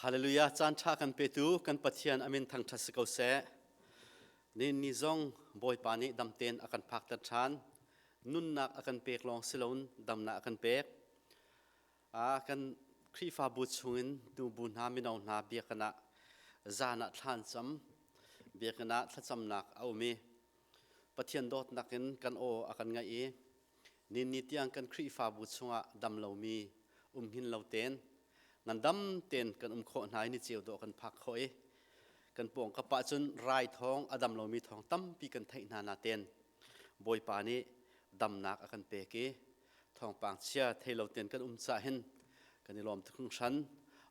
Hallelujah, chan tha kan petu kan pathian amin thang thasiko se nin ni zong boy pani damten akan phak ta than nun nak akan pek long silon damna akan pek a kan khri fa bu chungin tu bu na mi nau na bia kana zana than cham bia kana thacham nak au mi pathian dot nakin kan o akan ngai e nin ni tiang kan khri fa bu chunga dam lo mi hin lo ten nan dam ten kan kho nai ni chiu do kan phak khoi kan pong ka pa chun rai thong adam lo mi thong tam pi kan thai na na ten boy pa ni dam nak akan pe ke thong pang chia thailo ten kan cha hen kan ni lom thung shan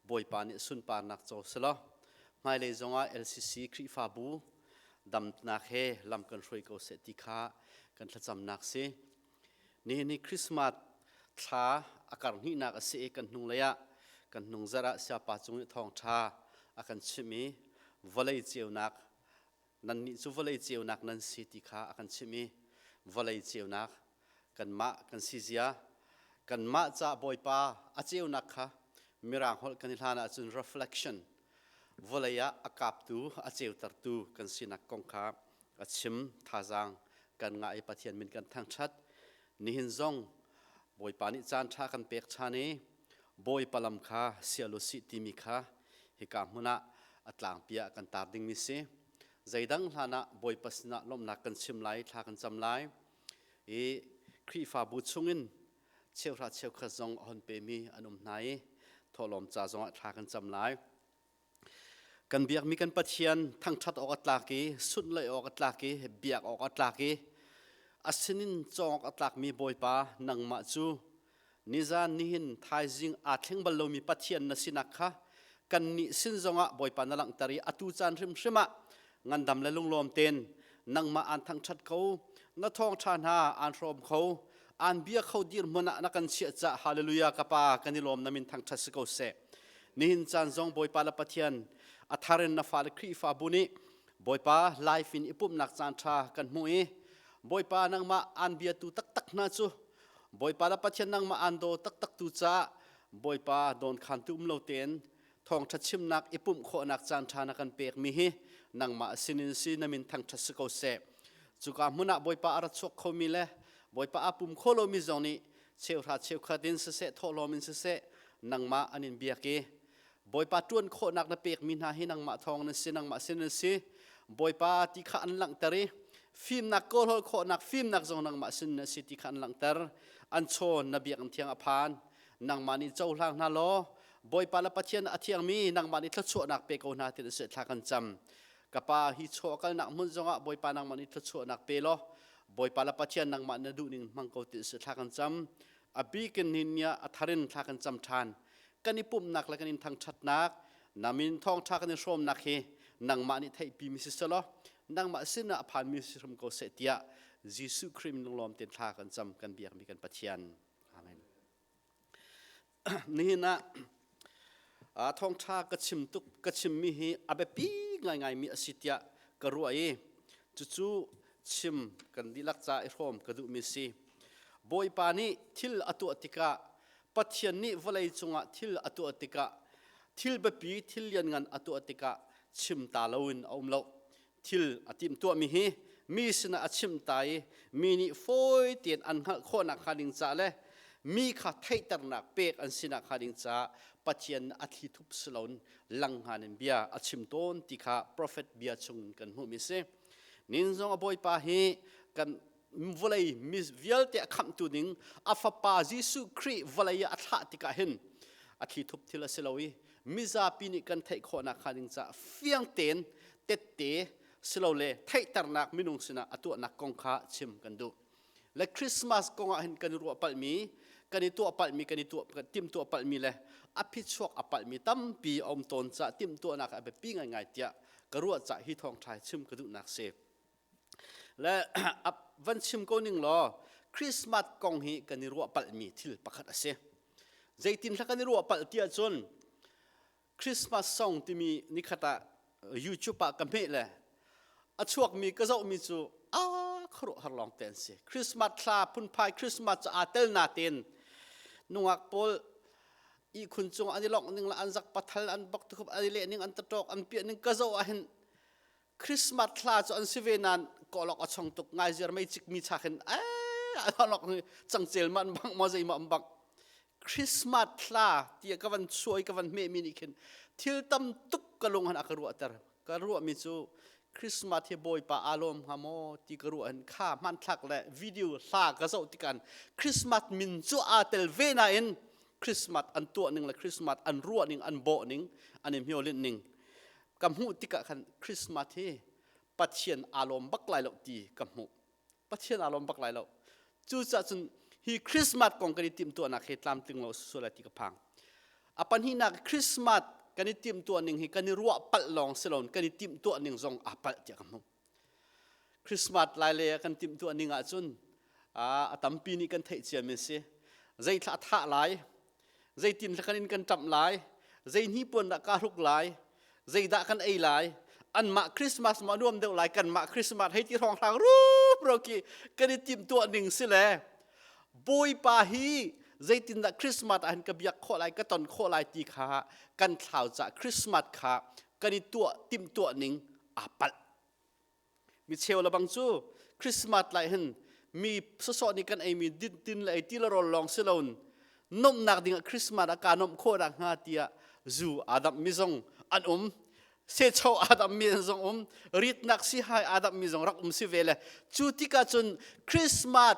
boy pa ni sun pa nak chaw selo mai le zonga lcc khri fa bu dam nak he lam kan roi ko se ti kha kan thacham nak se ni christmas tha akar ni nak ase kan hnung leya kan hnung zara sia pa chung thong tha akan chimi volei chiu nak nan ni chu volei chiu nak nan si ti kha akan chimi volei chiu nak kan ma kan si zia kan ma cha boy pa a chiu nak kha mirang hol kan hlana chun reflection voleya akap tu a chiu tar tu kan sinak kong kha a chim thajang kan nga ai pathian min kan thang that ni hin zong boy pa ni chan tha kan pek chani boy palam kha sialu si timi kha hika muna atlang pia kan tar ding mi se zaidang hlana boy pasna lom na kan chim lai tha kan cham lai e khri fa bu chungin cheu kha zong hon pe mi anum nai tholom cha zong tha kan cham lai kan biak mi kan pathian thang that ok atla ki sun lai ok atla ki biak ok atla ki asinin chong atlak mi boy pa nang ma chu niza nihin thaizing atheng balomi pathian na sinakha kan ni sinzonga boy pa nalang tari atu chan rim shrima ngandam le lunglom ten nangma an thang that ko na thong than ha an rom kho an bia kho dir mona na kan chia cha hallelujah kapa kanilom namin thang that ko se nihin chan zong boy pa la pathian atharen na fa khri fa buni boy pa life in ipup nak chan tha kan mu e boy pa nang ma an bia tu tak na chu boy pa la pathian nang ma an do tak tu cha boy pa don khan tum lo ten thong thachim nak ipum kho nak chan tha na kan pek mi hi nang ma sinin si namin thang thas ko se chuka muna boy pa ara chok kho mi le boy pa apum kholo mi zoni cheu kha din se tholo min se nang ma anin bia ke boy pa tuan kho nak na pek min ha hi nang ma thong na si nang ma sinin si boy pa ti kha an lang tari film nak kol hol kho nak film nak zong nang ma sin na si ti kha an lang tar an chon na biak ang thiang aphan nang mani chau hlang na lo boy pa la pathian athiang mi nang mani thcho nak pe ko na ti se thakan cham kapa hi cho kal nak mun zonga boy pa nang mani thcho nak pe lo boy pa la pathian nang ma na du ning mang ko ti se thakan cham abi ken ninya atharin thakan cham than kani pum nak la kanin thang that nak namin thong tha kan rom nak he nang mani thai pi mi se lo nang ma sina aphan mi sim ko se tia jisu krim lom ten tha kan cham kan biak mi kan pathian amen ni na a thong tha ka chim tuk ka chim mi hi abe pi ngai mi asitia ka ruai chu chim kan dilak cha i rom ka du mi si boy pa ni thil atu atika pathian ni volei chunga thil atu atika thil be pi thil yan ngan atu atika chim ta loin om lo thil atim tu mi hi mi sina achim tai mi ni foi tian an kho na khaling cha le mi kha thaitar nak pek an sina khaling cha pathian athi thup slon lang hanin bia achim ton tikha prophet bia chung kan hu mi se nin zong a boy pa hi kan volei mis vial te kham tu ding afa pa jisu khri volei atha tika hin athi thup thila selowi miza pini kan thai kho na khaling cha fiang ten tette slowly thai tarnak minung sina atu nak kong kha chim kan du le christmas kong a hin kan ru apal mi kani tu apal mi kani tu tim tu apal mi le api chok apal mi tam pi om ton cha tim tu nak a be pi ngai tia ka ru cha hi thong thai chim ka du nak se le ap van chim ko ning lo christmas kong hi kani ru apal mi thil pakhat ase zaitin la kani ru apal tia chon christmas song ti mi ni khata youtube pa kam he le achuak mi ka zau mi chu a khro har long ten se christmas thla phun phai christmas cha atel na ten nuak pol อีคุณจงอันนี้ลอกนึงละอันจักปัทลอันบักตุกอันนี้เลนึงอันตะตอกอันเปียนึงกะโจอันคริสต์มาสลาจอันสิเวนันก็ลอกอัชงตุกง่ายเจอไม่จิกมีชักเห็นอันลอกจังเจลมันบังมาใจมันบังคริสต์มาสลาที่กวันช่วยกวันเมมินิเข็นทิลตัมตุกกะลงหันอักรัวเตอร์กรัวมิจูคริสต์มาสที่บอยปาอารมณ์ฮามโมที่กรัวอันข้ามันทักและวิดีโอลากระโจติกันคริสต์มาสมินจูอาเตลเวนาอินคริสต์มาสอันตัวหนึ่งและคริสต์มาสอันรัวหนึ่งอันโบหนึ่งอันนี้มีโอลินหนึ่งกำหูติกะคันคริสต์มาสที่ปัจเจียนอารมณ์บักไหลหลอกดีกำหูปัจเจียนอารมณ์บักไหลหลอกจู่จะจนฮีคริสต์มาสของกันติมตัวนักเหตุลามตึงเราสุรติกพังอปันฮีนักคริสต์มาสกันติมตัวหนึ่งฮีกันรัวปัลลองเสลอนกันติมตัวหนึ่งทรงอาปัลเจ้ากำหูคริสต์มาสลายเลยกันติมตัวหนึ่งอาจุนตั้มปีนี้กันเทเจียมิเสียใจท่าท่าลายใจติมสักนิดกันจับลายใจนี้ปนดักการุกลายใจดักกันไอลายอันมาคริสต์มาสมาร่วมเดียวลายกันมาคริสต์มาสให้ที่ท้องทางรูปโรกีกันติมตัวหนึ่งสิแลบอยปาฮีใจตินดักคริสต์มาสอันกับยักษ์โคลายก็ตอนโคลายตีขากันข่าวจากคริสต์มาสขากันตัวติมตัวหนึ่งอาปัลมีเชลละบังจูคริสต์มาสลายเห็นมีสสนี่กันไอมีดินเลยที่เราลองเสลอนนมนักดิ่งคริสต์มาสอาการนมโคดังฮาเตียจูอาดัมมิซงอันเสชาวอาดัมมิซงริดนักสิหายอาดัมมิซงรักสิเวลจูติกาจุนคริสต์มาส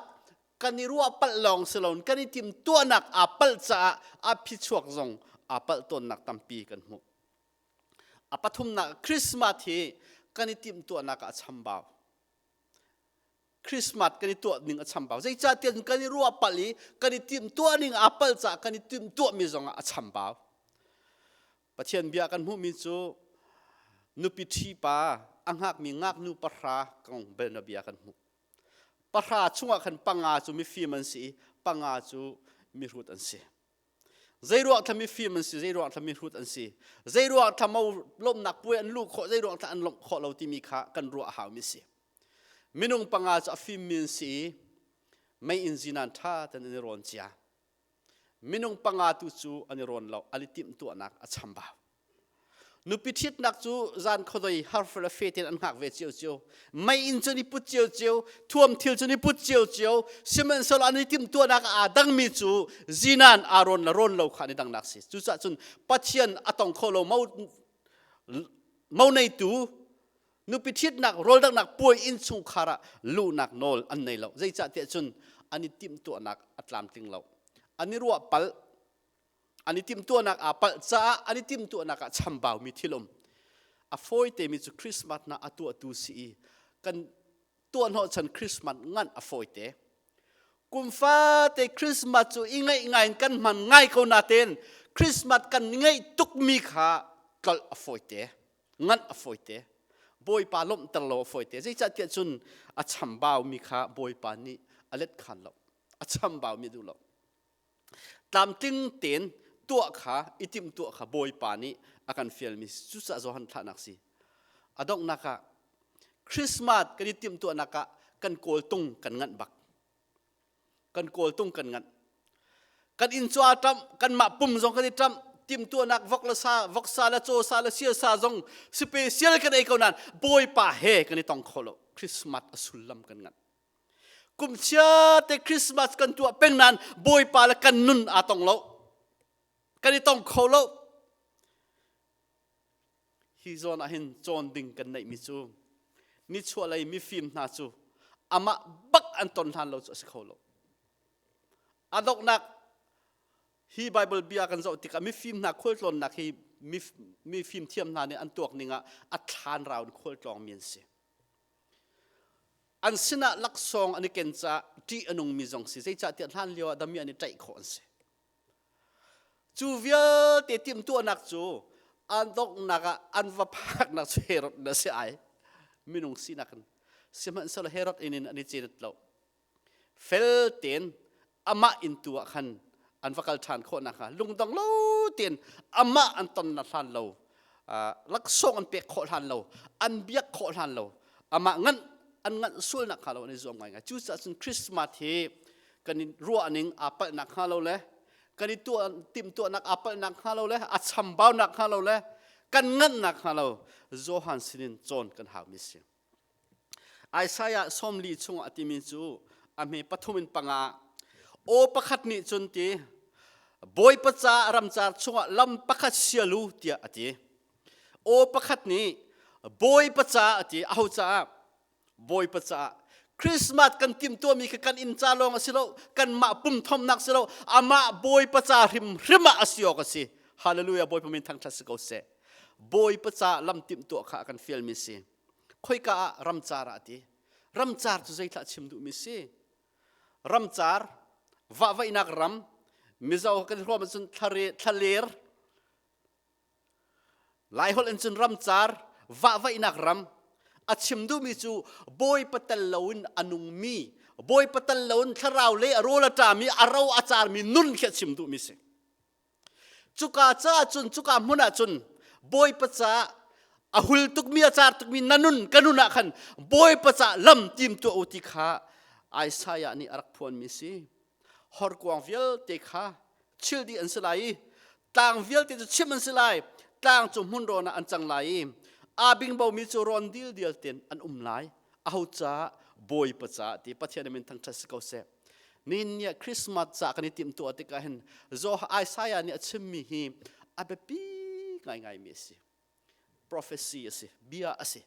กันนี่รัวปัลลองเสลอนกันนี่ติมตัวนักอาปัลจะอาพิชวกซงอาปัลตัวนักตั้มปีกันหูอาปฐุมนักคริสต์มาสที่กันนี่ติมตัวนักอาชัมบ่าวคริสต์มาสกันนี่ตัวหนึ่งอาชัมบ่าวใจจ่าเตียนกันนี่รัวปัลลีกันนี่ติมตัวหนึ่งอาปัลจะกันนี่ติมตัวมิซงอาชัมบ่าวประเทศเบียกันหูมิจูนุปิธีปาอังหักมีงักนุปราของเบนเบียกันหูปราช่วงขันปังอาจูมีฟิมันสีปังอาจูมีรูดอันสีใจรัวทำมีฟิมันสีใจรัวทำมีรูดอันสีใจรัวทำเอาลมหนักป่วยอันลูกขอใจรัวทำอันลมขอเราที่มีขากันรัวหามิสีมินุงปังอาจูฟิมันสีไม่อินจินันท่าแต่ในรอนเจียมินุงปังอาตุจูอันในรอนเราอันติมตัวนักอัจฉริยะนุปิทิตนักจูจานขดอยฮาร์ฟลเฟตินอันหักเวเจียวเจียวไม่อินจนิพุเจียวเจียวท่วมทิลจนิพุเจียวเจียวซิมันสลานิติมตัวนักอาดังมิจูจีนันอารอนละรอนเราขันดังนักสิจูจัดจุนปัจเจียนอัตองโคโลเมาในตูนุปิทิตนักโรลดังนักป่วยอินสุงคาระลูนักโนลอันในเราใจจัดเตจุนอันนี้ติมตัวนักอัตลามติงเราอันนี้รัวปัลอันนี้ติมตัวนักอาปัลจ้าอันนี้ติมตัวนักชัมบ่าวมีทิลมอาฟอยเตมิจูคริสต์มาสนะอตัวตูสีกันตัวหอฉันคริสต์มาสงั้นอาฟอยเตกุมฟ้าเตคริสต์มาสจูอิงไงกันมันง่ายเขานาเตนคริสต์มาสกันไงตุกมีขากลอาฟอยเตงั้นอาฟอยเตบอยปาลมตลอดอาฟอยเตใจจัดเกจุนอาชัมบ่าวมีขาบอยปานี่อเล็ดขันเราอาชัมบ่าวมีดูเราตามติ้งเตียนตัวขาอิติมตัวขาบอยปานี้อาการฟิลมิสุสะโจหันท่านักสิอดอกนักะคริสต์มาสกันอิติมตัวนักะกันโกลตุงกันงันบักกันโกลตุงกันงันกันอินชัวตรัมกันมาปุ่มจงกันอิตรัมติมตัวนักวกละซาวกซาละโจซาละเสียซาจงสเปเชียลกันไอ้คนนั้นบอยปาเฮกันอิตองโคโลคริสต์มาสอสุลลัมกันงันกุมเชื่อแต่คริสต์มาสกันตัวเป็นนั้นบอยปาละกันนุนอาตองโลกันนี่ต้องโคโลฮิโซนาเห็นจอนดิ่งกันในมิจูนิชัวอะไรมีฟิล์มนาจูอามาบักอันตอนทันเราจะสโคโลอดอกนักฮีไบเบิลเบียกันจะติกามีฟิล์มนักคุยตอนนักฮีมีฟิล์มเทียมนาเนี่ยอันตัวนึงอ่ะอัดทานเราคุยตรงมีนสิอันสินะลักซองอันนี้เกณฑ์จะที่อนุมีจงสิใจจะเตียนท่านเลียวดำมีอันนี้ใจขอนสิจูเวียเตติมตัวนักจูอันดอกนักอันว่าพักนักเฮรอดนั่นเสียไอมินุงสินักนสมันสละเฮรอดอินินอันนี้เจริญเราเฟลเตียนอามาอินตัวขันอันว่ากัลทานโคนักลุงดองเราเตียนอามาอันตอนนักทานเราลักซองอันเปียกโคทานเราอันเบียกโคทานเราอามางั้นอันงั้นส่วนนักข่าวเราในส่วนไงจูจัดสุนคริสต์มาสที่กันรัวนึงอาปัลนักข่าวเราเลย กันตัวติมตัวนักอัปนักฮาโลเลยอัดสัมบ่าวนักฮาโลเลยกันเงินนักฮาโลโจฮันสินินโจนกันหามิสิไอซายะสมลีชงอติมิจูอเมปฐุมินปังอาโอประคัดนิจนตีบอยประจารำจารชงลำประคัดเสียลูเตียอติโอประคัดนี้บอยประจาอติเอาจ้าบอยประจาคริสต์มาสกันติมตัวมีกันอินจาลองสิโลกันมาปุ่มทอมนักสิโลอามาบอยประจาริมอาศิโอกันสิฮาเลลูยาบอยพมินทั้งทัศกเสบอยประจาลำติมตัวข้ากันฟิลมิสิค่อยกะรำจาระติรำจาร์ตุใจทัดชิมดูมิสิรำจาร์ว่าไว้นักรำมิจาวกันรวมจนทะเลหลายคนจนรำจาร์ว่าไว้นักรำอัดชิมดูมิจูบอยปะตะลวนอนุมีบอยปะตะลวนทาราวเล่อโรลตามีอาราวอาจารมีนุนเขียชิมดูมิสิจุกาจ้าจุนจุกามุนาจุนบอยปะจ้าอาหุลตุกมีอาจารตุกมีนันุนกันุนักขันบอยปะจ้าลำทีมตัวอุติขาไอซายานี่อารักพวนมิสิฮอร์กวางวิลเตขาชิลดีอันสลายต่างวิลเตจะชิมอันสลายต่างจุมุนโรนะอันจังไลอาบิงบ่มีจูรอนดิลเดียลเต็นอันไลเอาจ้าบอยปะจ้าที่ปัจจัยนั้นทั้งทัศกเสนี่เนี่ยคริสต์มาสจากนี้ติมตัวติกาเห็นโจไอซายานี่ชิมมีฮีอาเบปีง่ายมิสิprophecy สิเบียสิ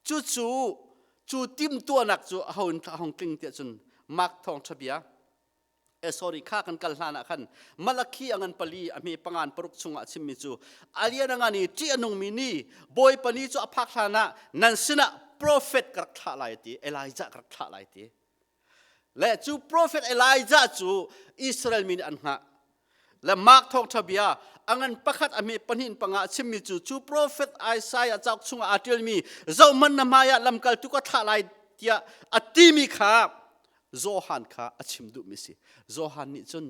จู่ติมตัวนักจู่เอาหินทองกลิ้งเตียจนมักทองทะเบียsorry ข้ากันกันลานะขันมาลักขี้อันปลีมีปังงานปรุกชงอาชิมิจูอาเลียนังานี่จีอนุงมินีบอยปนีจู่อภักลานะนั่นสินะ prophet กระทะลายตีเอลายจากระทะลายตีและจู่ prophet เอลายจาจู่อิสราเอลมินอันหะและมักทองทะเบียอันประคัดอเมปนินปังอาชิมิจู prophet ไอซายาจากชงอาเทียลมีเจ้ามันนามายาลำกัลตุกทะลายเตียอติมิขาโจฮันข้าอชิมดูมิสิโจฮันนี่จน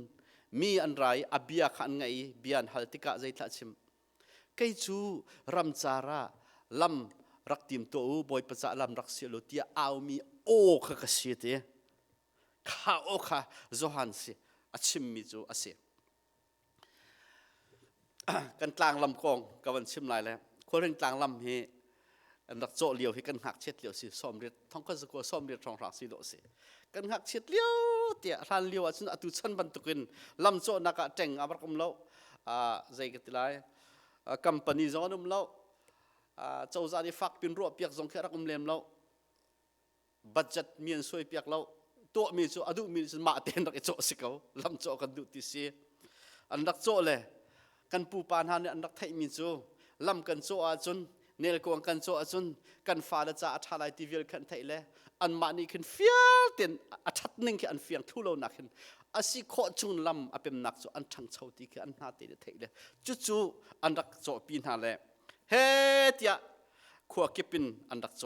มีอันไรอเบียขันไงเบียนฮัลติกะใจทัดชิมใครจูรำจาระลำรักติมตัวบอยประจาลำรักเสียลุตีเอามีโอข้ากษีเตข้าโอข้าโจฮันสิอชิมมิจูอเสกันกลางลำกองกับวันชิมลายแล้วคนเรื่องกลางลำเฮอันดักโจเลียวให้กันหักเช็ดเลียวสิซ้อมเรียนท้องก็จะกลัวซ้อมเรียนทองรักสิโดสิกันหักเช็ดเลี้ยวเตี่ยรันเลี้ยวจนอตุชันบรรทุกินลำโจนักเจงอาบรักมเล่าใจกันทีไรกัมปนีจอนุมเล่าเจ้าจารีฟักเป็นรัวเปียกจงแค่รักมเลี้ยมเล่าบัจจัดมีนสวยเปียกเล่าตัวมีโจอดุมีนมาเต็นรักโจสิเขาลำโจกันดุติสีอันดักโจเลยกันปูปานหาเนี่ยอันดักไทยมีโจลำกันโจอาจนเนลกวงกันโจอาจนกันฟ้าละจ่าอัฐลายทีวีลกันไทยเลยอันมานี่ขึ้นเฟียเต็นอัฐหนึ่งคืออันเฟียงทุโลนักขึ้นอาศัยโคจุนลำอเป็นนักโจอันทั้งเช่าตีคืออันหาเตะไทยเลยจู่อันดักโจปีนหาเลยเฮ้เตียขวบกิปินอันดักโจ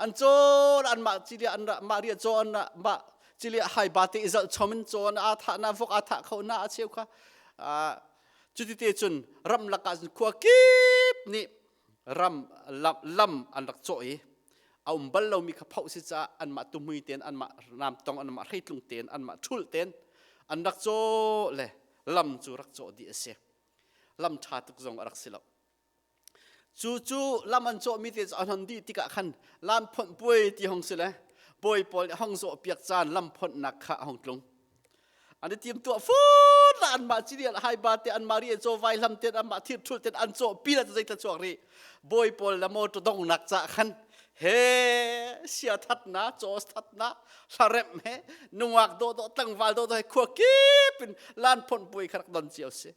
อันโจอันมาจิเลียอันมาเรียโจอันมาจิเลียไฮบาติอิจัลชอมินโจอันอาถานาฟกอาถาเขาหน้าเชียวค่ะจุดที่เตจุนรำลักกันขวบกิบนี่รำลำอันดักโจเอาบัลเรามีข้าพสิจ้าอันมาตุ้มมือเตียนอันมานำตองอันมาให้ลุงเตียนอันมาทุลเตียนอันรักโจเลยลำจูรักโจดีเสียลำชาตุกจงรักสิลจู่ลำอันโจมีเตียนอันหันดีติกะขันลำพ่นป่วยที่ห้องสิเลยป่วยปอลห้องโจเปียกจานลำพ่นนักข้าห้องกลงอันนี้เตรียมตัวฟูดอันมาจีเรียนไฮบาเตอันมาเรียนโจไวลำเตียนอันมาทิพทุลเตียนอันโจปีละใจตะจวกรีป่วยปอลละโมตุดงนักจะขันเฮ้เสียทัดนะโจสทัดนะสารมเฮนุ่งวักโดตั้งวาลโดให้ขัวกีเป็นล้านพ่นปุยขักดอนเจียวสิ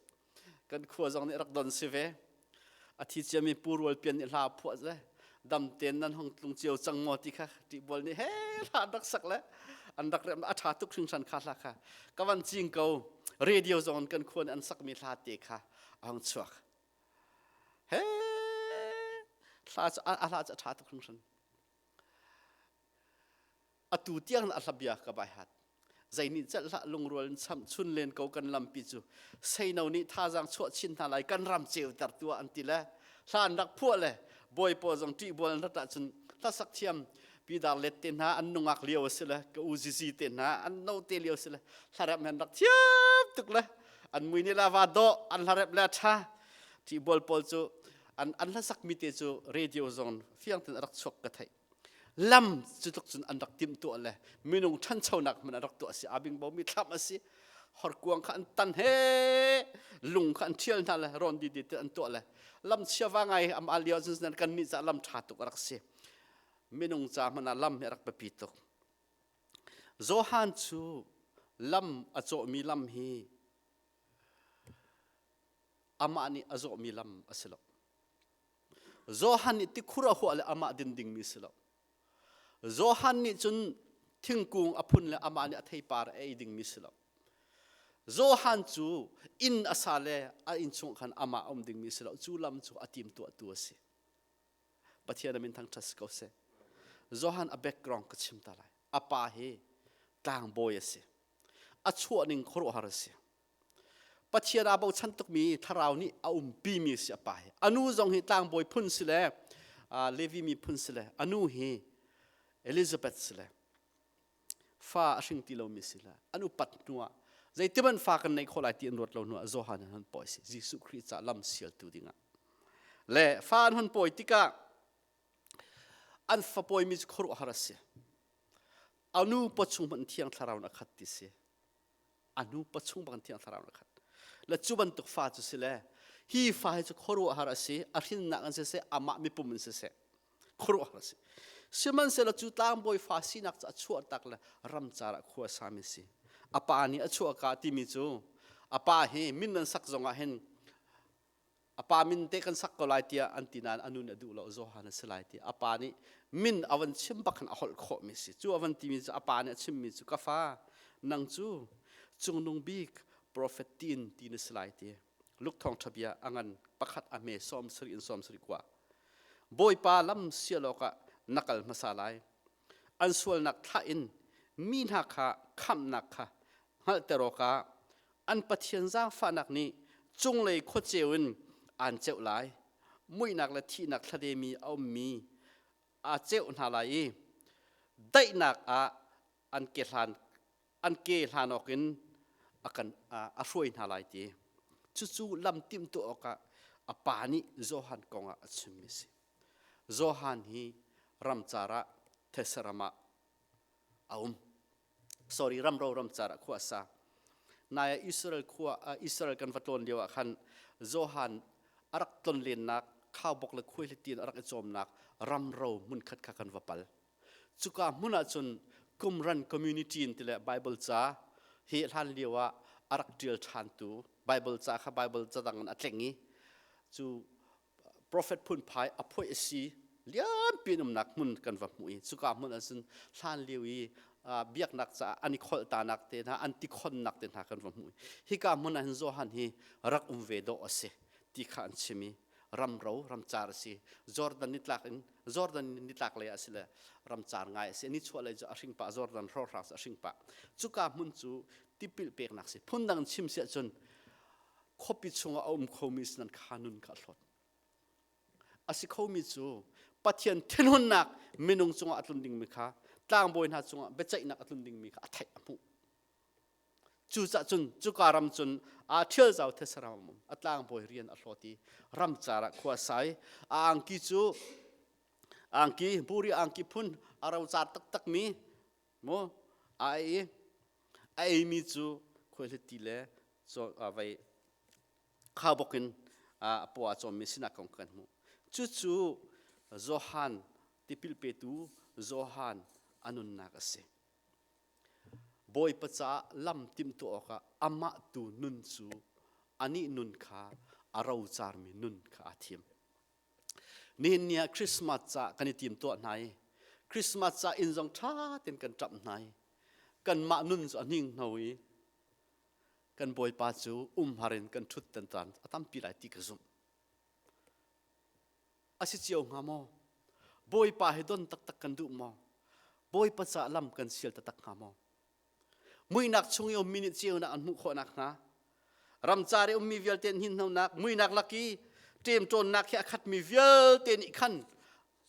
กันขัวจงนี่รักดอนสิเวอาทิตย์จะมีปูรวลเปลี่ยนลาพวกเลยดำเต็นนั้นห้องลุงเจียวจังมอติค่ะที่บอลนี่เฮ้ลาดักสักแล้วอันดักเริ่มอาชาตุกชิงชันขาดละค่ะก็วันจริงเขาเรดิโอจงกันควรอันสักมีลาเตะค่ะห้องชวกเฮ้ลาจะอาชาตุกชิงชันอตูเตียงอัลเบียกับใบหัดใจนี้จะละลงรัวช้ำชุนเลนเขากันลำปิจูใส่นาวนี้ท่าจังชวดชินทลายกันรำเจียวตัดตัวอันติละท่านรักพวกเลยบอยปอจงที่บอลรัตจนถ้าสักเทียมปีดาเล็ดเต็นหาอันนุ่งอักเลียวสิละก็อูซิซีเต็นหาอันโนเตเลียวสิละถ้ารับมันรักเทียมตุกละ อันมุยนี่ลาวาโดอันลาเรบลาชาที่บอลปอลจูอันละสักมิเตจูเรดิโอโซนเฟียงตันรักชกกระไทยลำจุดจุนอันรักติมตัวเลยมีนุ่งชั้นเช่านักมันรักตัวสิอาบิงบ่มีทับมาสิหอดกวงขันตันเฮลุงขันเที่ยวนั่นเลยรอนดีๆอันตัวเลยลำเชื่อว่าไงอัมอาเลียจุนนั้นกันนี่จะลำชาตุกรักสิมีนุ่งจามันลำรักเปปิตุโจฮันจูลำอโจมีลำฮีอามานี่อโจมีลำอสิลโจฮันนี่ติคุระหัวเลยอามาดินดิ่งมิสลโจฮันนี่จนทิ้งกุงอภุนเลยอามานี่อัฐิปาร์เอดิ่งมิสลโจฮันจูอินอาซาเลอาอินชงขันอามาอมดิ่งมิสลจูลำจูอติมตัวสิปัจจัยนั้นเป็นทางทัศกเสโจฮันอเบกกรองกชิมตาไลอาปาเฮต่างโบยสิอาชัวนิงครุหารสิปัจเจียราบชันตุกมีทาราวนี้เอาปีมีเสียไปอนุจงให้ต่างโบยพุ่นสิเลเลวีมีพุ่นสิเลอนุเฮเอลิซาเบธสิเลฟ้าชิงติโลมิสิเลอนุปัตนัวใจที่มันฟ้ากันในคนหลายที่อันรวดเราหนัวโจฮันหันปอยสิยิสุคริสต์จะลำเสียตัวดิ่งะและฟ้าหันปอยติกาอันฟ้าปอยมีครุหารสิอนุปัจจุบันที่ยังทาราวนักขัดติเสอนุปัจจุบันที่ยังทาราวนักขัดและจุบันตุกฟ้าจุสิเลฮีฟ้าจะครัวหาราศีอาทิตย์นักอันเสอามามีปุ่มเสครัวหาราศีสิมันเสละจุดตามบอยฟ้าสีนักจะชั่วตักละรำจาระขัวสามิสิอาปานี่ชั่วกาติมิจูอาปาเฮมินนันสักจงอาเห็นอาปามินเตกันสักก็ไล่เตียอันตินานอนุนดูเราโจฮานะสไลเตียอาปานี่มินอวันชิมบักขันอหลโคมิสิจูอวันติมิจูอาปานี่ชิมมิจูกาฟ้านังจูจงนงบิกโปรเฟตตินตีนสไลเตียลูกทองทบียอังันประคัดอเมซอมสริอินซอมสริกว่าบอยปาลัมเสียโลกะนักลมาสาลายอันส่วนนักท่าอินมีนักขะคำนักขะฮัลเตโรกะอันปะเทียนจ้างฟ้านักนี้จงเลยโคเจวินอันเจ้าหลายมุยนักและที่นักทะเลมีเอามีอาเจ้าหน้าไหลได้นักอันเกลานอกินอากันอาช่วยหน้าไหลตีจู่ๆลำติมตัวออกอาปานิโจฮันกงอาชิมิสิโจฮันฮีรำจาระเทสรามะsorry รำเรารำจาระขวาซานายอิสราเอลขวาอิสราเอลกันวัตลนเดียวกันโจฮันอารักตนเลียนนักข้าวบกเล็กคุยเตียนอารักจอมนักรำเรามุนขัดกันวัปลจุกามุนอาจนกุมรันคอมมูนิตี้นี่แหละไบเบิลจ้าเฮลันเดียวว่าอารักเดียลชันตูไบเบิลจ้าข้าไบเบิลจ้าดังนั้นอัตเลงี้จูโปรเฟตพูนพายอภัยสีเลี้ยนปีนนักมุนกันวับมุยจุกามุนอาจนลันเลียวเบียกนักจ้าอันนี้คนตานักเตนะอันที่คนนักเตนะกันวับมุยฮิกามุนอาจนโจฮันฮีรักเวโดอเสที่ขันชิมีรำเรารำจาร์สิจอร์แดนนิตลักเลยสิเลยรำจาร์ง่ายสินี่ชัวร์เลยจะชิงปะจอร์แดนรอรักชิงปะจุกามุนจูที่ปิลเปกนักสิพุ่นดังชิมเสียจนคบปิดชงเอาเขามีสนันขานุนขัดหลดอาศัยเขามีจูปัจเจียนเทนุนนักมินุงจงอัตลุนดิงมิค่ะต่างบอยนัดจงเบจนักอัตลุนดิงมิค่ะอัฐยมุจูจะจนจุการำจนเที่ยวเจ้าเทศรามอัตลางบอยเรียนอัลลอตีรำจาระขวาสายอังกีจูอังกีบุรีอังกีพุ่นเราจาตักมีโมไอมีจูคุยตีเล่จอไว้ข้าวบกินปัวจอมมิสินักของกันมูจู่โจฮันที่พิลเปตูโจฮันอนุนนักเสบอยปัจจาลำติมตัวก็อามาตูนุนซูอันนี้นุนขาอาราจารมีนุนขาทีมนี่เนี่ยคริสต์มาสจะกันทีมตัวไหนคริสต์มาสจะอินจงท่าเต็นกันจับไหนกันมานุนจะนิ่งหน่อยกันบอยปัจจุฮารินกันทุดตันตันตั้มปีไรติกซุมอาศัยเจียวงามอบอยปาให้ดนตักกันดูมอบอยปัจจาลำกันเสียตักงามมุยนักชงยอมมินิเจียวนักอันมุขนักนะรำจารีมีเวลเตนหินเท่านักมุยนักลักกี้เตรียมโจนนักแค่ขัดมีเวลเตนอีกขัน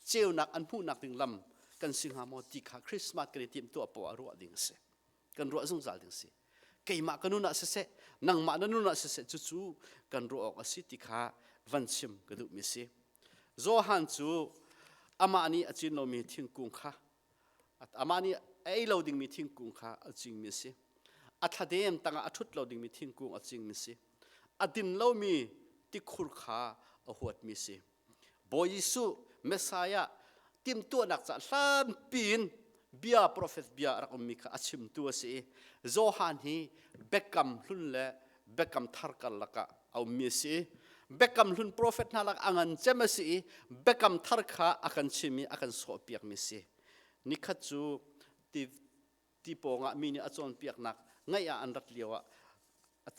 เจียวนักอันผู้นักถึงลำกันสิงหามอติขาคริสต์มาสกันเตรียมตัวปวรัวดิ่งเสกันรัวสงสารดิ่งเส keima kanuna se nang ma nanuna se chu kan ro ok asiti kha vanchim kadu mi si Zohan chu amani achin lo mi thingkung kha at amani ei loading mi thingkung kha aching mi si athadem tanga athut loading mi thingkung aching mi si adin lo mi tikhur kha ahuat mi si boyisu messiah tim tu nak cha hlan pin bia prophet bia rakom mi kha achim tu si Zohan hi bekam hlun le bekam tharkal laka au mi si bekam hlun prophet nalak angan chemasi bekam tharkha akan chimi akan so piak mi si nikhachu ti ponga mi ni achon piak nak ngaya anrat liwa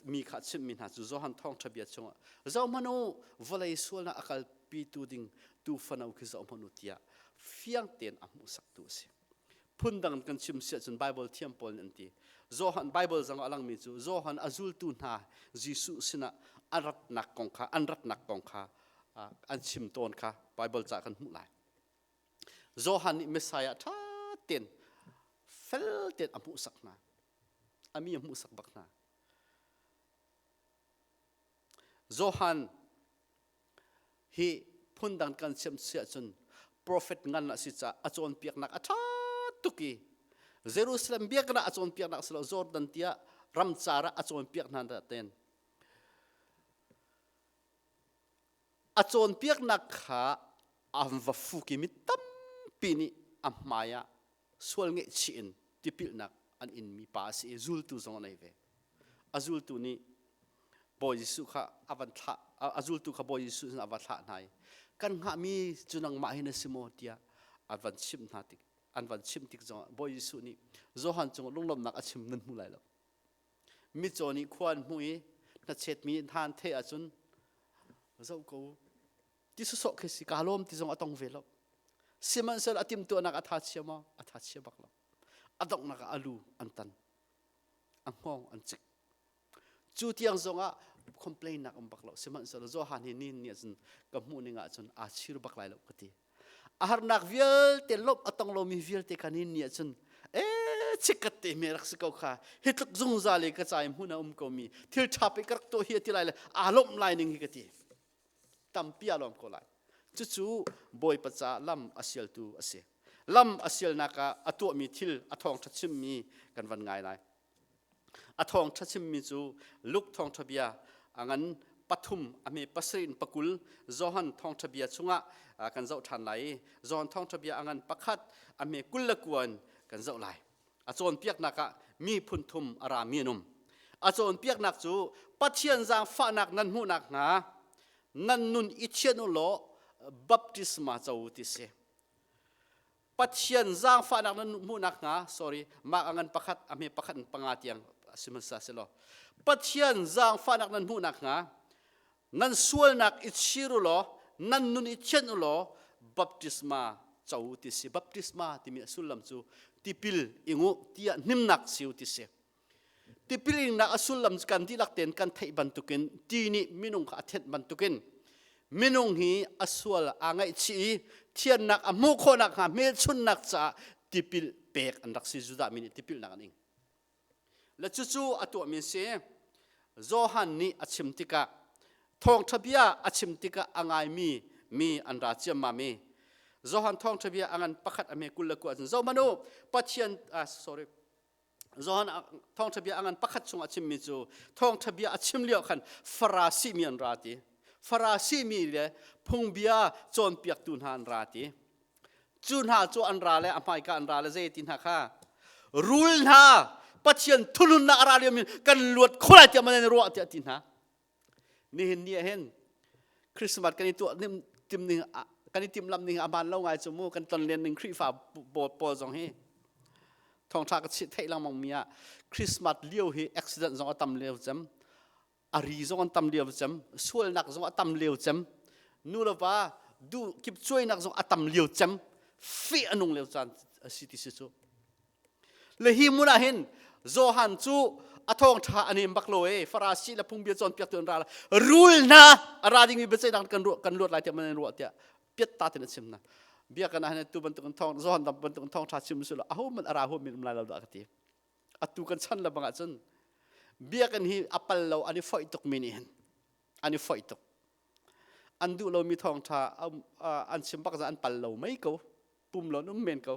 mi kha chimi na chu Zohan thong thabia chunga zo manu volai sulna akal pi tu ding tu fanau ki zo manu tia fiang ten amu sak tu si phundang kan chim sia chun bible thiam pol nanti Zohan bible zang alang mi chu Zohan azul tu na jisu sina anrat nak kongkha an chim ton kha bible cha kan mulai Zohan ni messiah tha ten fel ten amu sakna ami amu sak bakna Zohan hi phundang kan chim sia chun prophet ngan na si cha achon piak nak atha tuki Jerusalem biak na achon piak nak selo Jordan tia ramchara achon piak nan da ten achon piak nak kha amwa fuki mi tam pini amaya sual nge chin tipil nak an in mi pa si zul tu zong nei ve azul tu ni boy su kha avan tha azul tu kha boy su na avan tha nai kan nga mi chunang ma hina simo tia avan chim na tik anvan chim tik zong boy su ni Zohan chung lunglom nak achim nan mulai lo mi choni khwan hui na chet mi than the achun zo ko ti su so ke si kalom ti zong atong velo siman sel atim to nak atha chiama atha chia baklo adok nak alu antan angong anchik chu tiang zonga complain nak baklo siman sel Zohan hi nin ni chun kamu ni nga chun a chir baklai lo kati ahar nak vial te lop atong lo mi vial te kanin ni chun chikat te merak sikau kha hitluk zung zale ka chai huna ko mi thil thapi kar to hi tilai le alom lining hi kati tampia lom ko lai chu boy pacha lam asial tu ase lam asial naka atu mi thil athong thachim mi kan van ngai lai athong thachim mi chu luk thong thabia angan pathum ame pasrin pakul Zohan thong thabia chunga kan zau than lai Zohan thong thabia angan pakhat ame kullakuan kan zau lai achon piak naka mi phunthum ara mi num achon piak nak chu pathian jang fa nak nan hu nak nga nan nun ichian lo baptisma chau ti se pathian jang fa nak nan hu nak nga sorry ma angan pakhat ame pakhat panga tiang simasa selo pathian jang fa nak nan hu nak nga nan sual nak ichiru lo nan nun ichian lo baptisma chau ti se baptisma ti mi sulam chu tipil ingu tia nimnak siu ti se tipil na asulam kan dilak ten kan thei bantukin tini minung kha thet bantukin minung hi aswal angai chi thian nak amu kho nak ha me chun nak cha tipil pek andak si juda mini tipil nak aning la chu chu atu mi se Zohan ni achim tika thong thabia achim tika angai mi anra chiam ma mi Zohan thong thabia angan pakhat ame kullaku azun zo manu pathian sorry Zohan thong thabia angan pakhat chung achim mi chu thong thabia achim lio khan farasi mi an rati farasi mi le phungbia chon piak tun han rati chun ha chu an ra le amai ka an ra le je tin ha kha rul na pathian thulun na ara le min kan luat khulai ti man ro ti tin ha ni hin ni hen Christmas kan tu nim tim ni kan tim lam ning aman lo ngai chumu kan ton len ning khri fa bo jong he thong tha ka chi thei lang mong mia Christmas liu hi accident jong atam leu jam ari jong atam leu jam sual nak jong atam leu jam nulawa du kip choi nak jong atam leu jam fi anung leu chan city si chu le hi muna hin Zohan chu athong tha ani baklo e farasi la phungbia chon piak ton ra rule na arading mi bechai dang kan lot lai te man ro tia piat ta tin chimna bia kana han tu ban tu thong Zohan ban tu thong tha chim su la aho man ara ho min lai la da kati atu kan chan la banga chun เบียกันฮีอัปเปิลเราอันนี้ฝอยตกมินิเห็นอันนี้ฝอยตกอันดูเรามีทองชาอันชิมปักจะอันปัลเราไม่เขาปุ่มเรานุ่มเมนเขา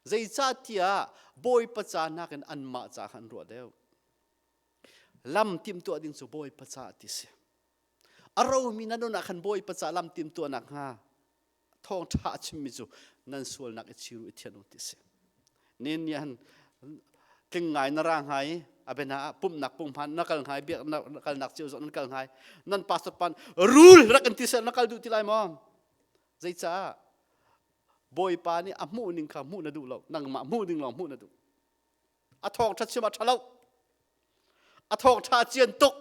ใจจ่าที่บอยปัจจานักอันมาจากขันรัวเดียวลำติมตัวดิ่งสู่บอยปัจจาติเสียเรามีนั่นนักขันบอยปัจจาลำติมตัวนักฮะทองชาชิมิจูนั่นส่วนนักชิรุอิเทียนุติเสียนี่ยันจึงไงนร่างหายอาเป็นฮะปุ่มหนักปุ่มพันนักการหายเบียกนักการหนักเจียวสนักการหายนั่นปัสสปันรูลรักกันที่เสียนักการดูที่ไรมองใจจ้าบอยปานี่อามูนิงขามูนาดูเรานั่งมามูนิงเรามูนาดูอาทองชัดชิมาชะเลาอาทองชาเจียนตก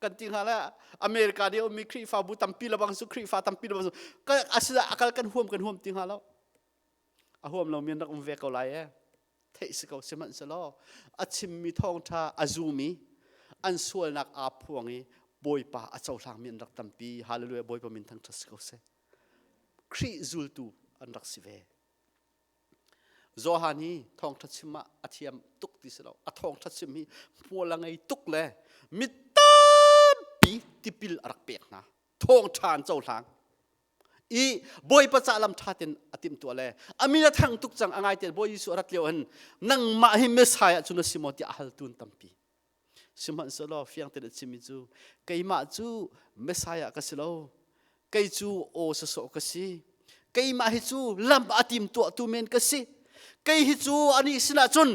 กันจริงฮะแล้วอเมริกาเดียวมีครีฟ้าบุตัมปีละบางสุครีฟ้าตัมปีละบางสุก็อาศัยอาการกันห่วมจริงฮะแล้วอาห่วมเรามีนักอุ้มเวกเอาไรเทศกาลเสมันสลออาชิมมีทองชาอาซูมีอันส่วนนักอาพวงนี้บอยปาอาเจ้าทางมีนักตัมปีฮาเลลูยาบอยปามินทั้งทัศกาลเสครีซูลตูอันรักสิเวโจฮานีทองทัศมาอาเทียมตุกติสลออาทองทัศมีมัวละไงตุกเลยมิตาปีติปิลรักเปียกนะทองชานเจ้าทางอีบอยประจาลำชาตินอติมตัวเลยอามีนาทางตุกจังอ่างไอเตบอยยิสุรัตเลียวหันนั่งมาให้เมสายจุนสิมอติอาฮัลตุนตัมปีสมันสโลฟียงเตดซิมิจูไกมาจูเมสายกัสโลไกจูโอสโซกัสีไกมาฮิจูลำอติมตัวตูเมนกัสีไกฮิจูอันนี้สินะจุน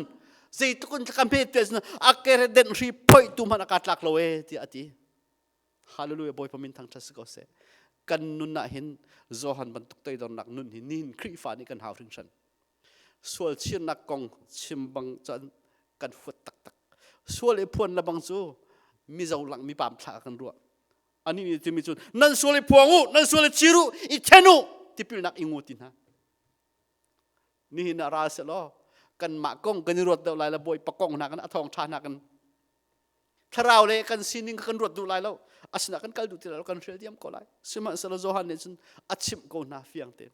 ใจตุกุนจะคัมเพตเตสนะอักเกเรเดนรีพอยตุมันอากาศหลักโลเอที่อติฮาเลลูยาบอยพมินทางทัศกเสกันนุนน่ะเห็นโจฮันบรรทุกไตดอนนักนุนหินนินครีฟ้านี่กันหาวถึงฉันส่วนเชียนนักกองชิมบังจันกันฟุดตักส่วนไอ้พวนละบังจูมีเจ้าหลังมีปามพลากันรัวอันนี้ที่มีจุนนั่นส่วนไอ้พวงูนั่นส่วนไอ้ชิรุอิเทนุที่พิลนักอิงูตินฮะนี่นาราเสลอกันหมากงกันรวดเดาลายละบอยปะกงนักกันทองชานักกันถ้าเราเลยกันซีนิงกันรวดดูลายแล้วอาศนากันกัลดูที่เรากันเรียลเดียมก็ไล่สมัยสลโจฮันเนี่ยจนอัดชิมก็น่าฟียงเต็ม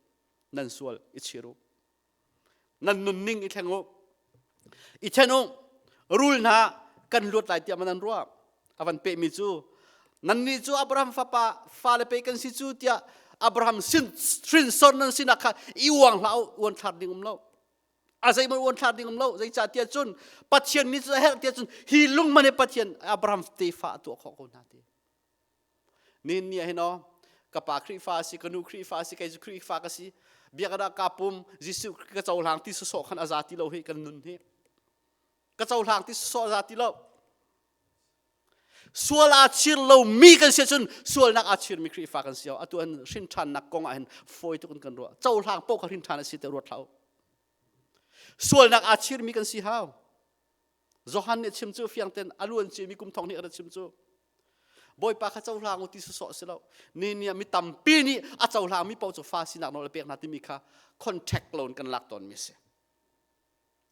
นั่นส่วนอิชิรุนั่นนุนนิ่งอิเทงโออิเทนโอรูลนะกันรวดลายเตียมันนั่นรัวอวันเปมิจูนั่นนี่จูอับราฮัมฟาเลเปกันสิจูเตียอับราฮัมสินสอนนั่นสินักข่าอีวังเราวันทัดดิ่งเราอาศัยมันวันทัดดิ่งเราใจจ่าเตียจุนปัจเจียนนี่จะเฮลเตียจุนฮีลุงมันในปัจเจียนอับราฮัมตีฟ้าตัวของคนนั้นนี่เนี่ยเห็นเนาะกับปากครีฟ้าสิกันูครีฟ้าสิกับจุครีฟ้าก็สิเบียกระดากับปุ่มจิสุกระเจ้าหลังที่สุดขันอาซาติเราให้กันนุนเฮกระเจ้าหลังที่สุดอาซาติเราส่วนอาชีพเรามีกันเสียจนส่วนนักอาชีพมีครีฟ้ากันเสียตัวนั้นสินชันนักกองอันฟอยตุกันกันรัวเจ้าหลังโป๊กเขาสินชันสิเตรัวเท้าส่วนนักอาชีพมีกันสิฮาวโจฮันเนี่ยชิมจูฟียงเต็นอารมณ์จีมีกุมทองนี่อะไรชิมจูบอยปากข้าเจ้าหลางอุติสุสอสิเรานี่เนี่ยมีตั้มปีนี่อาเจ้าหลางมีเป้าจะฟ้าสินักนอลเปียกนาที่มีค่าคอนแทคโลนกันหลักตอนมิเส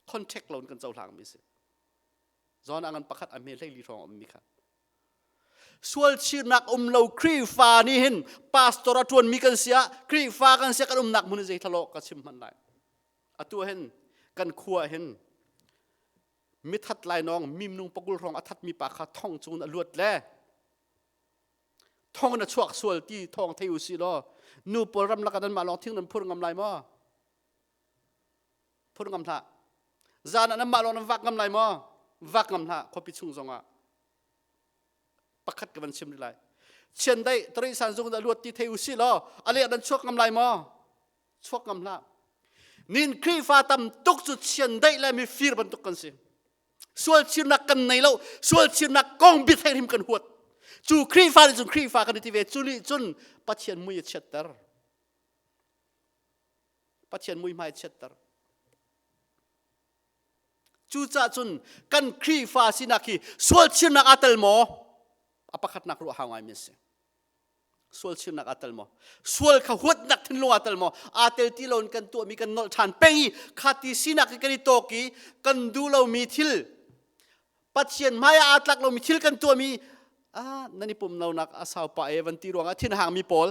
คอนแทคโลนกันเจ้าหลางมิเสจอนอันประคัดอเมริกาลีทองมีค่าส่วนชีนักเราครีฟ้านี่เห็นปาสตอร์ชวนมีกันเสียครีฟ้ากันเสียกันนักมุนใจทะเลาะกันชิมมันได้อตัวเห็นกันขัวเห็นมิทัดลายน้องมีมนุงปกุลรองอัทัดมีปากข้าท่องจูนอลวดแลท่องน่ะชวกส่วนที่ท่องเที่ยวสิล้อนูปรำลักนั้นมาลองทิ้งนั้นพูดงำลายมั้พูดงำท่าจานนั้นมาลองนั้นวักงำลายมั้วักงำท่าขบิชุงจงอ่ะประคัดกับมันชิมได้เช่นได้ตรีสันจงได้ลวดที่เที่ยวสิล้ออะไรนั้นชวกงำลายมั้ชวกงำท่านินครีฟ้าตำตุกจุดเช่นได้และมีฟีร์บรรทุกกันสิส่วนชินักกันในเราส่วนชินักกองบิดให้ริมกันหัวจูครีฟ้าจูครีฟ้ากันที่เวจุลีจุนปัจเจียนมุยเช็ดเตอร์ปัจเจียนมุยไม่เช็ดเตอร์จูจ่าจุนกันครีฟ้าสินักฮีส่วนชินักอัตลโมอภักนักรู้หางไงมิสส่วนชินักอัตลโมส่วนเขาหัวนักทิ้งลงอัตลโมอาเตลที่เรากันตัวมีกันนอชันเปงีขัดที่สินักกันที่โตกีกันดูเรามีทิลปัจเจียนไม่อาตลักเรามีทิลกันตัวมีนั่นนี่ปุ่มเรานักอาสาวไปวันที่รวงอาทิตย์ห่างมีปอล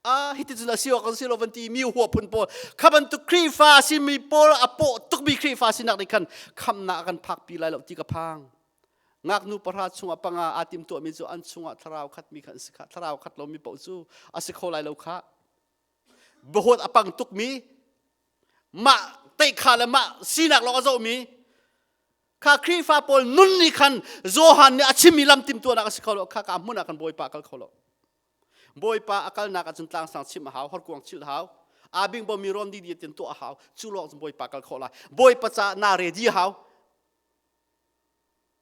hiti chuna siwa kan silo vanti mi huwa pun pol khaban tu kri fa si mi pol apo tuk mi kri fa sinak ni kan kham na kan phak pi lai lo ti ka phang ngak nu parha chunga panga atim to mi chu an chunga tharau khat mi khan sikha tharau khat lo mi po chu asikho lai lo kha bohot apang tuk mi ma te kha la ma sinak lo zo mi kha kri fa pol nun ni khan zohan ni achimi lam tim to na asikho lo kha ka mun akan boi pa kal kholo boi pa akal nak achun tlang sang chim haw hor kuang chil haw abing bo mi ron di di ten to haw chulo boi pa kal khola boi pa cha na ready haw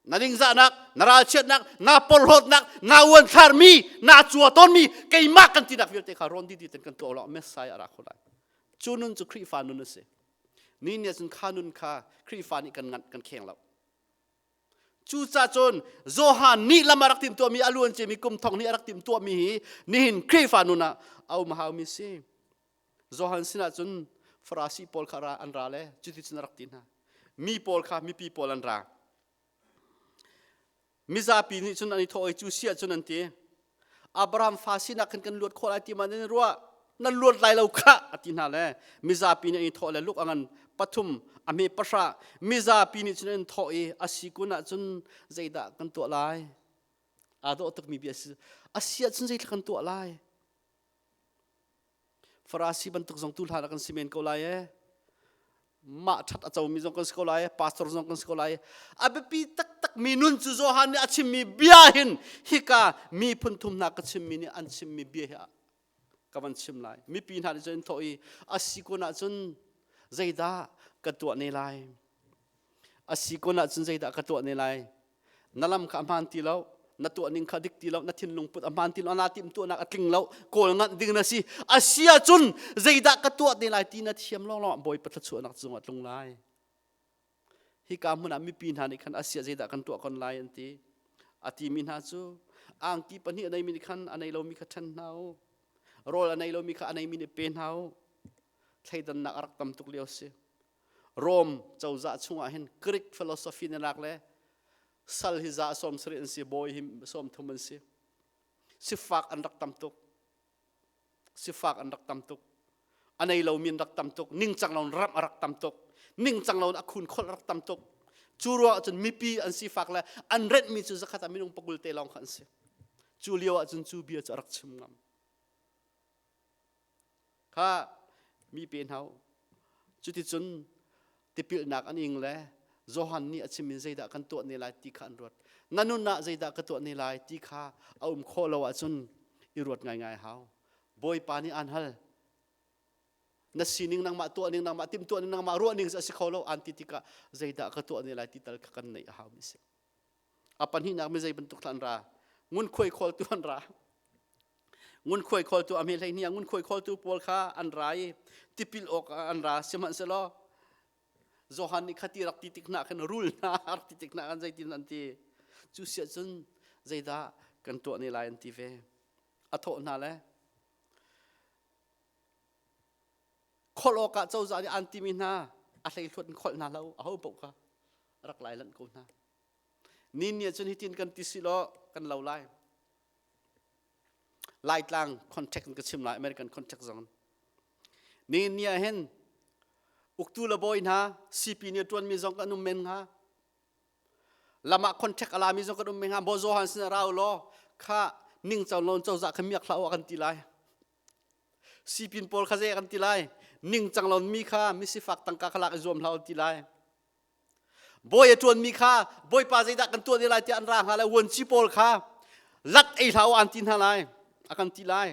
na ding za nak naral chet nak na pol hot nak na wan thar mi na chua ton mi kai ma kan ti nak vir te kha ron di di ten kan to lo messai ara khola chunun chu khri fa nun se ni ne chun khanun kha khri fa ni kan ngat kan kheng lo chu cha chon zohan ni lamarak tim to mi alun che mi kum thong ni arak tim to mi hi ni hin khri fa nuna au ma haw mi se zohan sina chun farasi pol khara an ra le chuti chun rak tin ha mi pol kha mi pi pol an ra mi za pi ni chun ani thoi chu sia chun an ti abraham fasina kan kan lut khol ati man ni ruwa nan lut lai lo kha ati na le mi za pi ni thole luk angan pathum ame pasha miza pini chun thoi asikuna chun zeida kan to lai ado tak mi bias asia chun zeida kan to lai farasi ban tuk jong tul hana kan simen ko lai ma that achau mi jong kan ko lai pastor jong kan ko lai abepi tak tak minun chu zo han achim mi biahin hika mi phun thum na ka chim mi ni an chim mi bia kawan chim lai mi pin ha chun thoi asikuna chun zeida ka to ne lai asikona chun zeida ka to ne lai nalam kha man ti lo na to ning kha dik ti lo na thin lung put aman ti lo na tim to na atling lo kol ngat ding na si asia chun zeida ka to ne lai ti na thiam lo lo boy patha chu nak chung atlung lai hi ka mun ami pin ha ni khan asia zeida kan to kon lai anti ati min ha chu ang ti pani anai min khan anai lo mi kha than nau rol anai lo mi kha anai min pen hau thaidan na arak tam tuk leo se rom chauza chunga hen greek philosophy na lak le sal hiza som sri an si boy him som thuman si sifak an rak tam tuk sifak an rak tam tuk anai lo min rak tam tuk ning chang lawn ram arak tam tuk ning chang lawn akhun khol rak tam tuk churo chun mipi an sifak la an red mi chu zakhat aminung pagul te long khan se chulio chun chu bia charak chim ngam kha mi pen hau chuti chun tipil nak aning le zohan ni achimin zeida kan to ne lai ti khan rot nanun na zeida ka to ne lai ti kha aum kholo wa chun irot ngai ngai hau boy pani an hal na sining nang ma to ning nang ma tim to ning nang ma ro ning sa si kholo anti tika zeida ka to ne lai ti tal kan nei hau mi se apan hi nak me zai bentuk tlan ra ngun khoi khol tu an ra ngun khoi khol tu ame lai ni ngun khoi khol tu pol kha an rai tipil ok an ra seman se lo zohan ni khati rak ti tikna kan rule na rak ti tikna kan zai tin anti chu sia chun zaida kan to ni lai anti ve atho na le kholo ka chau za ni anti min na a hlei thot khol na lo a ho bo ka rak lai lan ko na nin ni chun hitin kan ti si lo kan lo lai lai tlang contact kan chim lai american contact zone nin ni a hen uktu la boy na cp ni tuan mi zong kanum men ha lama contact ala mi zong kanum men ha bo zo han sin raw lo kha ning chaw lon chaw za khamiak thlaw kan ti lai cp pol kha je kan ti lai ning chang lon mi kha mi si fak tang ka khala zom hlaw ti lai boy tuan mi kha boy pa je da kan tu ni lai ti an ra ha la won chi pol kha lat ei hlaw an tin ha lai akan ti lai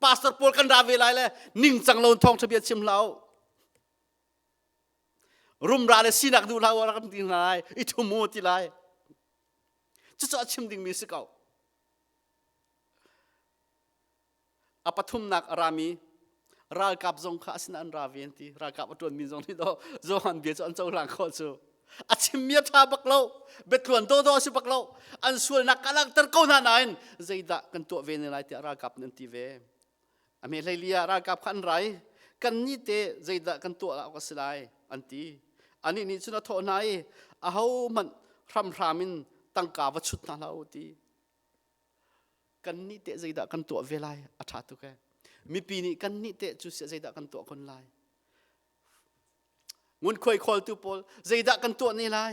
pastor pol kan ra ve lai le ning chang lon thong thabiat chim hlaw rum ra le sinak du hlaw kan tin lai I thu mu ti lai chu cha chim ding mi se kau apathum nak arami ral kap zong kha sin an ra ven ti ral kap atun min zong ni do zo han bia chan chau lang kho chu achim mia tha baklo betluan do si baklo an sul nak kalak tar ko na nain zaida kan to ven lai ti ral kap nan ti ve ame leilia ral kap khan rai kan ni te zaida kan to la ko silai anti ani ni chuna tho nai a ho man ram ramin tangka wa chut na lau ti กันนี่เตะใจดะกันตัวเวลาอาชาตุแกมีปีนี้กันนี่เตะจุเสียใจดะกันตัวคนไล่งุนคอยคอลตุปอลใจดะกันตัวนี่ไล่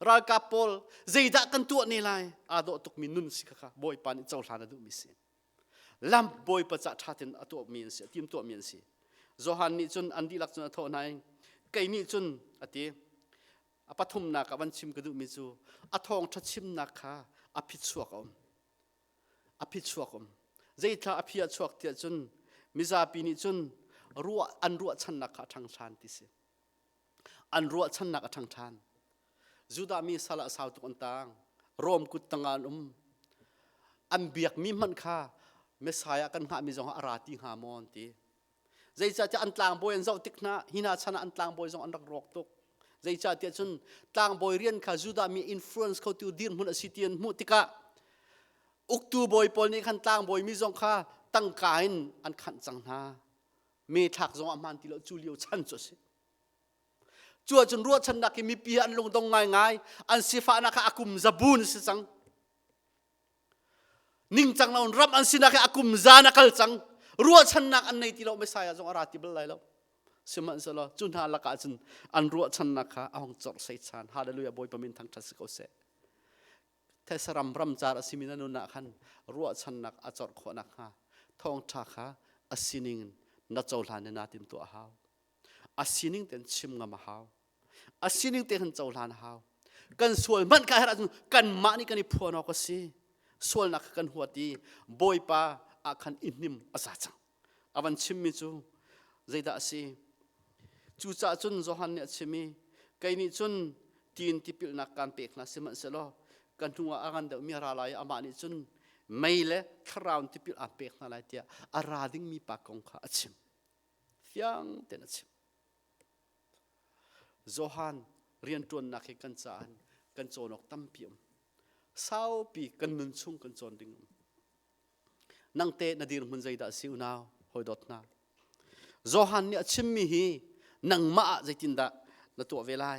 รากาปอลใจดะกันตัวนี่ไล่อาโดตุกมินุนสิค่ะบอยปานิเจ้าหลานดูมิสิลำบอยประจักษ์ชาตินตัวมีนสิทีมตัวมีนสิโจฮันนี่จนอันดีลักจนทอนายไก่นี่จนอติปฐมนักวันชิมกระดูมิจูทองทัดชิมนักค่ะอภิชวกอภิชวกใจถ้าอภิชวกเตียจนมิซาปีนี่จนรัวอันรัวชันนักทางชานติสิอันรัวชันนักทางชานจุดามีสละสาวตุกันตังรวมกุตังอันอันเบียกมีมันค่ะเมสายกันหามีจงอาราติหามอนตีใจจะอันตลางบอยอันเจ้าติกนะหินาชนะอันตลางบอยจงอันรักรอกตุกใจจะเตียจนตลางบอยเรียนค่ะจุดามีอินฟลูเอนซ์เขาติวดินมุนอสิเตียนมุติกะอุกตูบอยปอลนี่ขันตลางบอยมีจงค่ะตั้งกายอันขันจังนาเมทักจงอามันติโลจูเลียวชันจุสิจัวจนรัวชันนักมีปีอันลงตรงง่ายอันสิฟ้านักอากุมจับุนสิจังนิ่งจังเรารับอันสินักอากุมจานักลจังรัวชันนักอันในที่เราไม่ใช่จงอาราติบลายแล้วสมันสละจุนหาลักจันอันรัวชันนักอาหงจดใส่ชานฮาเลลูยาบอยปมินทั้งทัศกเสเทสรัมรำจาร์สิมินานุนักขันรัวชันนักอาจดขนักฮาทองทักฮาอสินิงนัดโจลานนาติมตัวฮาวอสินิงเต็นชิมงามฮาวอาศินิงเตหันเจ้าหลานหาวกันส่วนมันกายรักกันมานี่กันนี่พัวนอกสิส่วนนักกันหัวตีบอยป้าอาคันอินนิมอาซาจังอาวันชิมมิจูใจด่าสิจูจ่าจุนโจฮันเนี่ยชิมิไกนี่จุนตีนที่พิลนักการเปกนะสิมันเสลอกันหัวอากันเดมีอะไรลายอามานี่จุนไม่เละคราวที่พิลอาเปกนะลายเตียอาราดิ้งมีปากของข้าชิมยังเต็นชิมโจฮันเรียนตัวนักให้กันจานกันโจนกตั้มเปียมเศร้าปีกันนุนชุ่งกันโจนดิ่งนังเตะนาดีรมันใจด่าสิวนาวหอยดอทนาโจฮันเนี่ยชิมมีฮีนังมาใจตินดาณตัวเวลา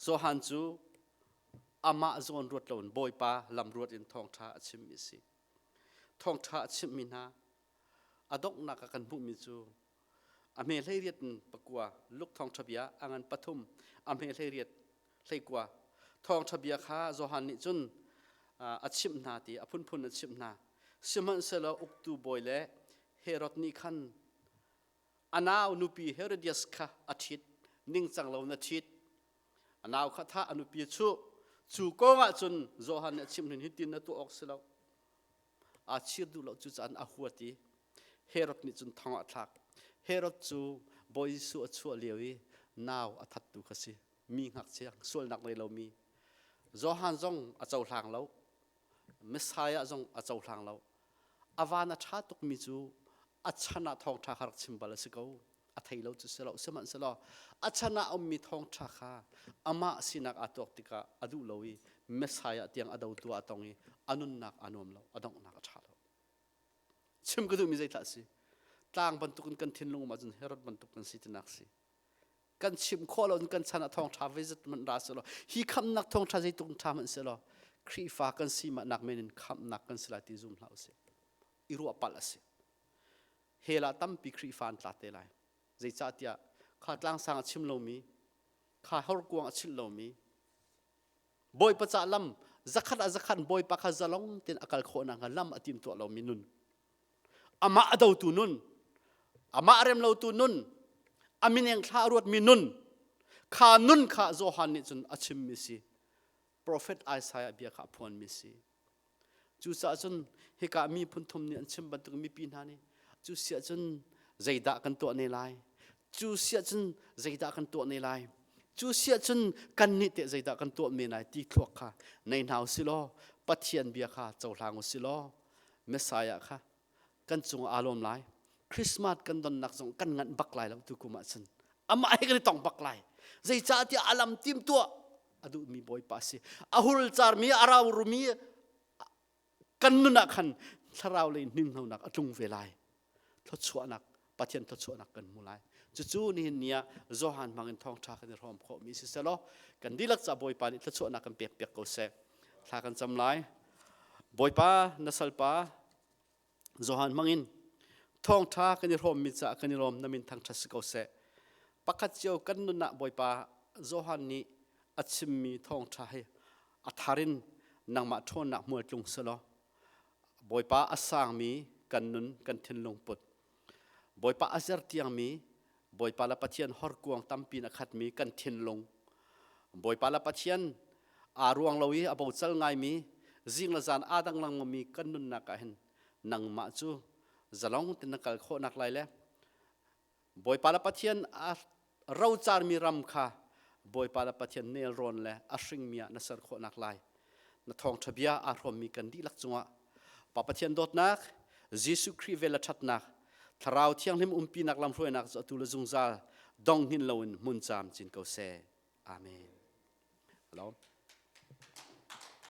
โจฮันจูอามาโจนรวดลนบอยปาลำรวดอินทองท้าชิมมีสิทองท้าชิมมีนาอดกนักกันบุมิจูอเมริเรียดปกัวลูกทองทบียอังันปฐุมอเมริเรียดเลยกว่าทองทบียข้าโจฮันนิจุนอาชิมนาตีอพุนพุนอาชิมนาสิมันเสลอุกตูบอยเล่เฮโรดนิคันอนาวนุปีเฮโรเดียสข้าอาทิตย์นิ่งจังเราอาทิตย์อนาวข้าท่าอนุปีชูโกงะจุนโจฮันอาชิมนิตินนตัวออกเสลอาชีดดูเราจุจันอาหัวตีเฮโรดนิจุนทองอัฐักเฮโรดจูบอยสุอชัวเลียวีนาวอัฐัดดูขสิมีหักเชียงส่วนนักเลยเรามีโจฮันจงอาเจ้าทางเราเมสไซยะจงอาเจ้าทางเราอาวานาชาตุกมิจูอัชนะทองชาคารักชิมบาลสิกาอัทไยเราจุเสลาสมันเสลาอัชนะอมมีทองชาคาอามาสินักอัตวกติกาอดูเราอีเมสไซยะเตียงอดาวตัวตองอีอนุนักอนุมเราอดองนักชาเราชิมก็ดูมีใจทัศน์ต่างบรรทุกกันทิ้งลงมาจนเฮรดบรรทุกกันสิทนักสิกันชิมข้อเรากันชนะทองชาวิจิตมันราสโลฮีคำนักทองชาใจตุงชามันเสลอครีฟ้ากันสีมันนักเมนินคำนักกันสลายติซุมเหล่าสิอิรัวปัลสิเฮลาตั้มปีครีฟ้าตลาดเตลัยใจจัดยาข้าตลางสังชิมโลมีข้าฮอร์กวงชิมโลมีบอยประจักษ์ลำจักขันบอยปะข้าจะลงเต็นอากาศโคนังลำอติมตัวเรามีนุนอามาอดาวตุนุนอามาเรมเราตุนุนอามินยังข้ารวดมีนุนข้านุนข้าโจฮันนิจุนอาชิมมิซีProphet Isaiah เบียข้าพวนมิซีจูเสียจนเฮกามีพุนทุมเนี่ยชิมบันตุกมีปีนานี่จูเสียจนใจด่ากันตัวในไลจูเสียจนใจด่ากันตัวในไลจูเสียจนกันนิเตใจด่ากันตัวเมนายตีคลวกค่ะในหนาวสิโลปัทยันเบียข้าเจ้าทางสิโลเมสายะค่ะกันจงอารมณ์ไลคริสต์มาสกันดอนนักจงกันงันบักไลแล้วทุกุมาสันอามาให้กันต้องบักไลใจจ่าที่อาลัมติมตัวอดูมีบอยปัสสิอาหุลจาร์มีอาราวรุมีกันนุนักขันทาราวเลยนิ่งเอานักอจุงเวลัยทศวนักปัจจัยทศวนักกันมุไลจู่ๆนี่เนี่ยโจฮันมังอินทองชากันรอมขอมีสิเสลอกันดีลักจะบอยปานิทศวนักกันเปียกๆก็เสกทากันจำไล บอยป้านัสลป้าโจฮันมังอินท่องท่ากันนิรมมิจะกันนิรมนามินทางทัศกเสปักขัดเจียวกันนุนะบอยป้าโจฮันนี้อัศมีท่องท่าให้อัฐารินนางมาทนนักมวยจงสลอบอยป้าอัสางมีกันนุนกันเทนลงปดบอยป้าอัจฉริยมีบอยป้าละปัจเจียนฮอร์กวงตัมปีนักขัดมีกันเทนลงบอยป้าละปัจเจียนอารวงลาวีอบ่าวเซลไงมีจิงละจานอาดังลังมีกันนุนนักเห็นนังมาจูจะลองตินักโคนักไล่เล่บอยปาลปัทยันเราจารมีรำคาบอยปาลปัทยันเนลรอนเล่อาชิงมีนัสรโคนักไล่นัทองทบียอารมมีกันดีลักจังวะปาปัทยันดอดนักยิสุครีเวลชัดนักทาราวเที่ยงหิมปีนักลำรวยนักจะตุลจุงซาดองหินลวินมุนจามจินเกาเซอาเมน